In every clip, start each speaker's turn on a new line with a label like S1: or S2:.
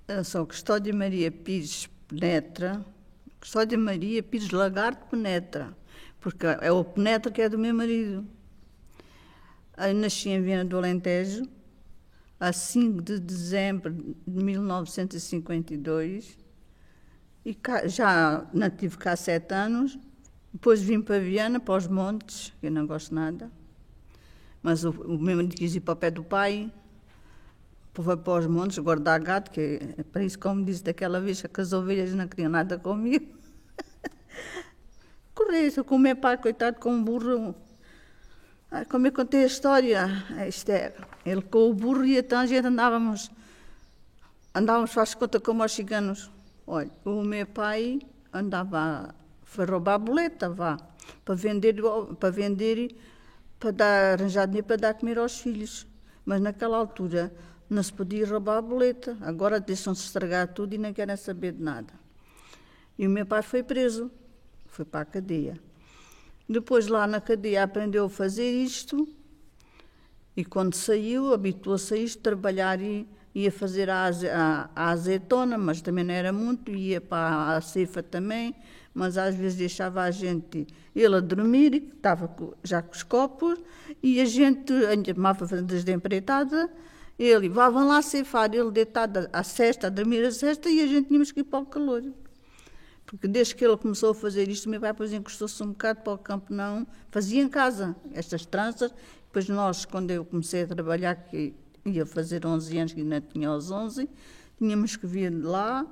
S1: Eu sou Custódia Maria Pires Penetra, Custódia Maria Pires Lagarde Penetra, porque é o Penetra que é do meu marido. Eu nasci em Viana do Alentejo, a 5 de dezembro de 1952, e já não tive cá 7 anos. Depois vim para Viana, para os montes, que eu não gosto nada, mas o meu marido quis ir para o pé do pai, foi para os montes guardar gado, que é para isso, como disse daquela vez, que as ovelhas não queriam nada comigo. Corri, com o meu pai, coitado, com um burro. Como eu contei a história, isto é, ele com o burro e então a gente andávamos, faz conta, como aos ciganos. Olha, o meu pai foi roubar a boleta, para vender e para arranjar dinheiro para dar comer aos filhos. Mas naquela altura não se podia roubar a boleta. Agora deixam-se estragar tudo e não querem saber de nada. E o meu pai foi preso, foi para a cadeia. Depois lá na cadeia aprendeu a fazer isto e quando saiu, habituou-se a isto, trabalhar e ia fazer a azeitona, mas também não era muito, ia para a ceifa também, mas às vezes deixava a gente, ele a dormir, estava já com os copos, e a gente andava fazendo empreitada, ele vá lá ceifar, ele deitado à cesta, a dormir a cesta, e a gente tínhamos que ir para o calor. Porque desde que ele começou a fazer isto, meu pai depois encostou-se um bocado para o campo, não, fazia em casa estas tranças. Depois nós, quando eu comecei a trabalhar, que ia fazer 11 anos, que ainda tinha aos 11, tínhamos que vir de lá,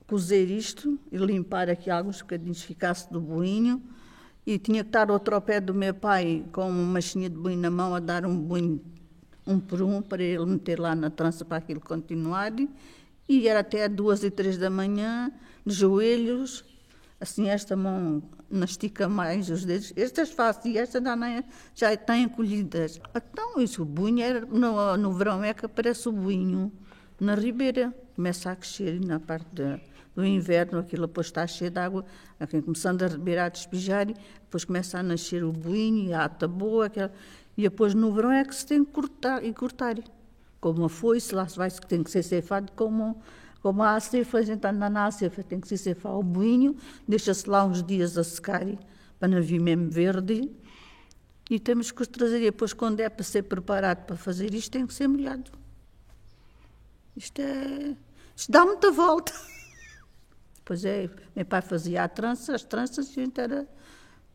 S1: cozer isto e limpar aqui alguns bocadinhos que ficasse do boinho, e tinha que estar outro ao pé do meu pai com uma machinha de boinho na mão a dar um boinho, um por um, para ele meter lá na trança para aquilo continuar, e era até 2 e 3 da manhã, de joelhos, assim, esta mão não estica mais os dedos, estas faço e esta já estão encolhidas. Então, isso, o boinho, no verão é que aparece o boinho na ribeira, começa a crescer, e na parte do inverno aquilo depois está cheio de água, começando a ribeira a despejar, e depois começa a nascer o boinho, e a ata boa, e depois no verão é que se tem que cortar. Como a foice, lá vai, tem que ser ceifado como a ceifa, a gente anda na ceifa, tem que se ceifar o boinho, deixa-se lá uns dias a secar, para não vir mesmo verde, e temos que os trazer, e depois quando é para ser preparado para fazer isto, tem que ser molhado. Isto dá muita volta. Pois é, meu pai fazia as tranças, e a gente era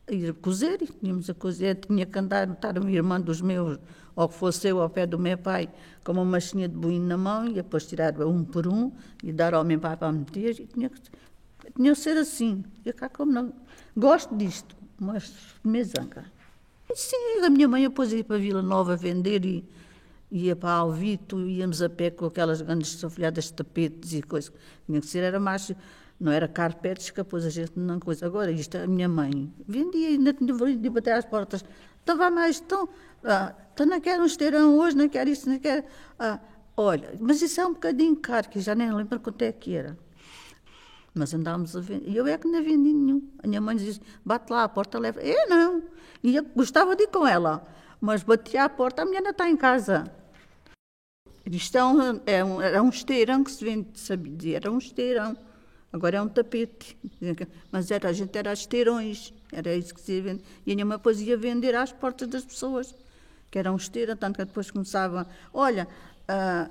S1: a ir cozer, e tínhamos a cozer, tinha que estar uma irmã dos meus, ou que fosse eu ao pé do meu pai, com uma machinha de boinho na mão, e depois tirar um por um, e dar ao meu pai para meter, e tinha que ser assim. Eu cá como não, gosto disto, mas me zanga. Sim, a minha mãe depois ia para a Vila Nova vender, e ia para Alvito, íamos a pé com aquelas grandes sofilhadas de tapetes e coisas. Tinha que ser, era mais, não era carpetes, que depois a gente não coisa. Agora, isto, a minha mãe vendia, ainda tinha de bater às portas. Então, vai mais, então não quero um esteirão hoje, não quero isso, não quero... olha, mas isso é um bocadinho caro, que já nem lembro quanto é que era. Mas andávamos a vender, e eu é que não vendi nenhum. A minha mãe dizia, bate lá à porta, leva. Eu não, e eu gostava de ir com ela, mas batia à porta, a mulher não está em casa. Isto era um esteirão que se vende, sabia dizer, era um esteirão. Agora é um tapete. Mas a gente era esteirões, era isso que se ia vender. E a minha mãe depois ia vender às portas das pessoas, que era um esteirão, tanto que depois começava, olha,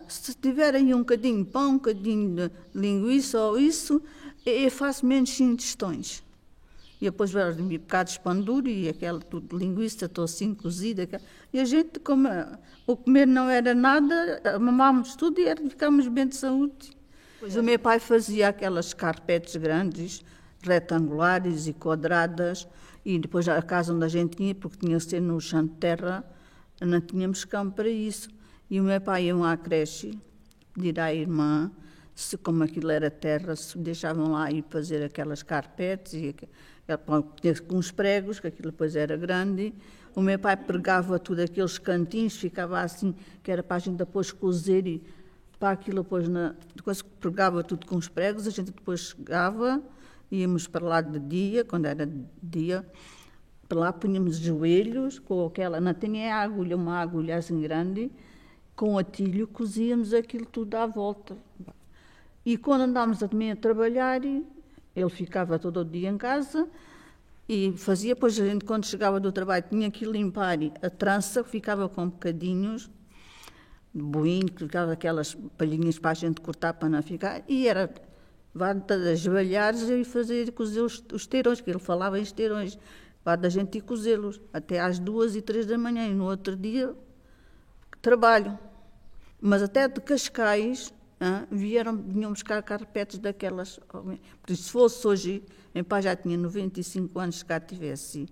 S1: se tiver aí um bocadinho de pão, um bocadinho de linguiça ou isso, eu faço menos 5 tostões. E depois veio um bocado de pandura e aquela tudo de linguiça, estou assim cozida. E a gente, como o comer não era nada, mamávamos tudo e ficámos bem de saúde. Pois o meu pai fazia aquelas carpetes grandes, retangulares e quadradas, e depois a casa onde a gente tinha, porque tinha que ser no chão de terra, não tínhamos campo para isso. E o meu pai ia à creche, pedir à irmã, se como aquilo era terra, se deixavam lá ir fazer aquelas carpetes, e com uns pregos, que aquilo depois era grande. O meu pai pregava tudo aqueles cantinhos, ficava assim, que era para a gente depois cozer, e para aquilo depois pregava tudo com os pregos, a gente depois chegava, íamos para lá de dia, quando era de dia, para lá punhamos joelhos, com aquela, não tinha agulha, uma agulha assim grande, com atilho, cozíamos aquilo tudo à volta. E quando andávamos também a trabalhar, ele ficava todo o dia em casa e fazia, pois a gente quando chegava do trabalho tinha que limpar a trança, ficava com bocadinhos de boinho, que ficava aquelas palhinhas para a gente cortar para não ficar, e era vá das balhares e fazer, cozer os teirões, que ele falava em teirões, vá da gente ir cozê-los, até às 2 e 3 da manhã, e no outro dia trabalho. Mas até de Cascais, vinham buscar carpetes daquelas. Porque se fosse hoje, meu pai já tinha 95 anos, se cá tivesse,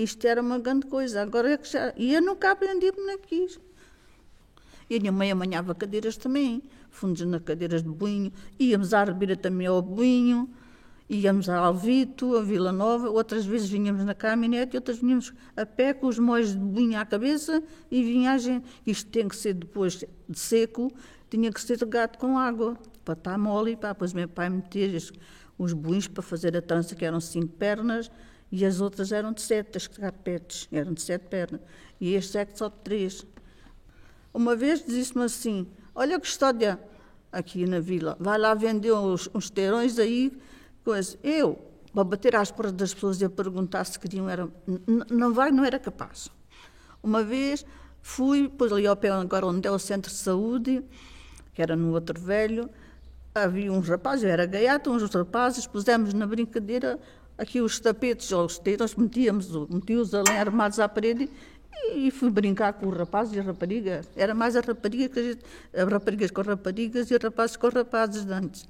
S1: isto era uma grande coisa. Agora é que já. E eu nunca aprendi como não quis. E a minha mãe amanhava cadeiras também, fundos nas cadeiras de boinho, íamos à Ribeira também ao boinho, íamos a Alvito, a Vila Nova, outras vezes vinhamos na caminhonete, outras vinhamos a pé com os molhos de boinho à cabeça e vinha a gente. Isto tem que ser depois de seco, tinha que ser regado com água, para estar mole e para depois meu pai meter os boinhos para fazer a trança, que eram 5 pernas, e as outras eram de 7, as carpetes, eram de 7 pernas, e este é que só de 3. Uma vez disse-me assim, olha que história aqui na vila, vai lá vender uns teirões aí, coisa. Eu, para bater às portas das pessoas e a perguntar se queriam, não era capaz. Uma vez fui, depois ali ao pé agora onde é o centro de saúde, que era no outro velho, havia uns rapazes, eu era gaiata, uns rapazes, pusemos na brincadeira aqui os tapetes ou os teirões, metíamos ali armados à parede e fui brincar com os rapazes e as raparigas. Era mais a rapariga que as raparigas com raparigas e os rapazes com rapazes de antes.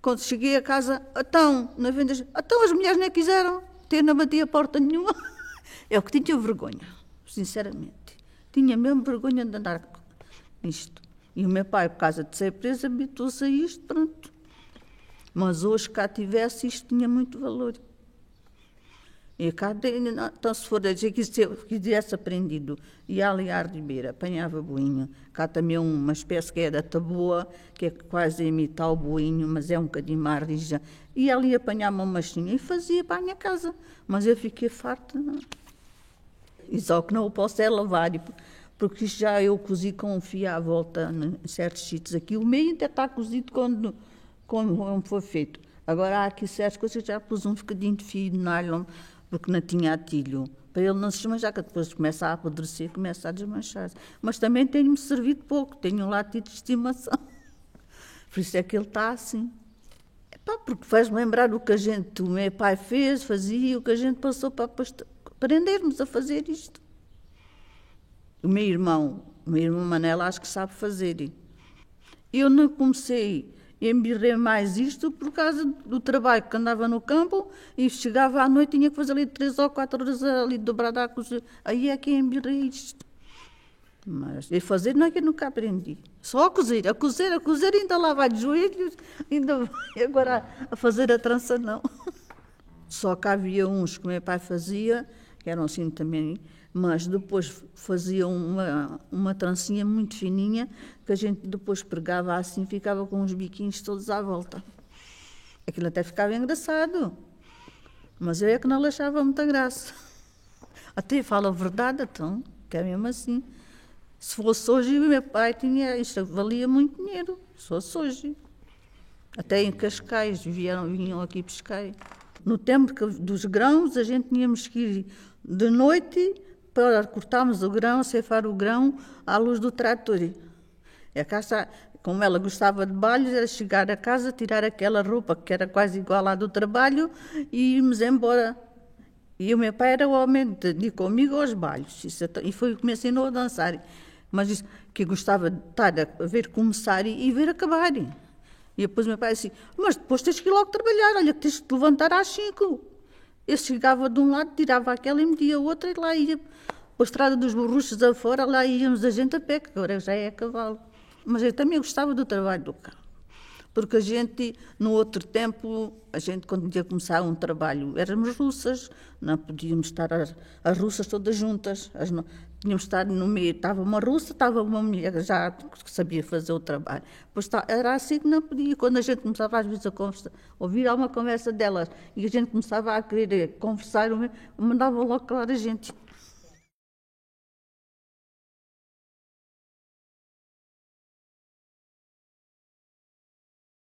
S1: Quando cheguei a casa, na venda, as mulheres nem quiseram ter, não batia a porta nenhuma. É o que tinha vergonha, sinceramente. Tinha mesmo vergonha de andar nisto. E o meu pai, por causa de ser preso, habituou-se a isto, pronto. Mas hoje, cá tivesse, isto tinha muito valor. E cá, então, se for a dizer que tivesse aprendido, ia ali à Ribeira, apanhava boinho. Cá também uma espécie que é da taboa, que é quase a imitar o boinho, mas é um bocadinho mais rija. Ia ali apanhar uma machinha e fazia para a minha casa. Mas eu fiquei farta. Não. E só que não o posso é lavar, porque isto já eu cozi com um fio à volta em certos sítios. Aqui o meio ainda está cozido quando foi feito. Agora há aqui certas coisas que já pus um bocadinho de fio de nylon, porque não tinha atilho, para ele não se desmanchar, que depois começa a apodrecer, começa a desmanchar. Mas também tenho-me servido pouco, tenho um latido de estimação. Por isso é que ele está assim. Porque faz-me lembrar o que o meu pai fazia, o que a gente passou para aprendermos a fazer isto. O meu irmão Manela, acho que sabe fazer. Eu não comecei embirrei mais isto por causa do trabalho que andava no campo e chegava à noite tinha que fazer ali 3 ou 4 horas ali dobrada a cozer. Aí é que embirrei isto. Mas a fazer não é que eu nunca aprendi. Só a cozer, ainda lá vai de joelhos, ainda agora a fazer a trança não. Só que havia uns que o meu pai fazia, que eram assim também, mas depois fazia uma trancinha muito fininha, que a gente depois pregava assim, ficava com os biquinhos todos à volta. Aquilo até ficava engraçado, mas eu é que não achava muita graça. Até falo a verdade, então, que é mesmo assim. Se fosse hoje, o meu pai tinha, isto valia muito dinheiro, se fosse hoje. Até em Cascais, vinham aqui pescar. No tempo dos grãos, a gente tínhamos que ir de noite para cortarmos o grão, ceifar o grão à luz do trator. E a casa, como ela gostava de balhos, era chegar a casa, tirar aquela roupa que era quase igual à do trabalho e irmos embora. E o meu pai era o homem de ir comigo aos balhos. E foi o que me ensinou a dançar. Mas disse que gostava de estar a ver começar e ver acabar. E depois o meu pai disse, mas depois tens que ir logo trabalhar, olha que tens que te levantar às 5. Eu chegava de um lado, tirava aquela e metia a outra e lá ia. Para a estrada dos Borruchos afora, lá íamos a gente a pé, que agora já é a cavalo. Mas eu também gostava do trabalho do carro. Porque a gente, no outro tempo, quando ia começar um trabalho, éramos russas, não podíamos estar as russas todas juntas. Tínhamos de estar no meio, estava uma russa, estava uma mulher já que sabia fazer o trabalho. Pois era assim que não podia. Quando a gente começava às vezes a ouvir alguma conversa delas e a gente começava a querer conversar, mandavam logo calar a gente.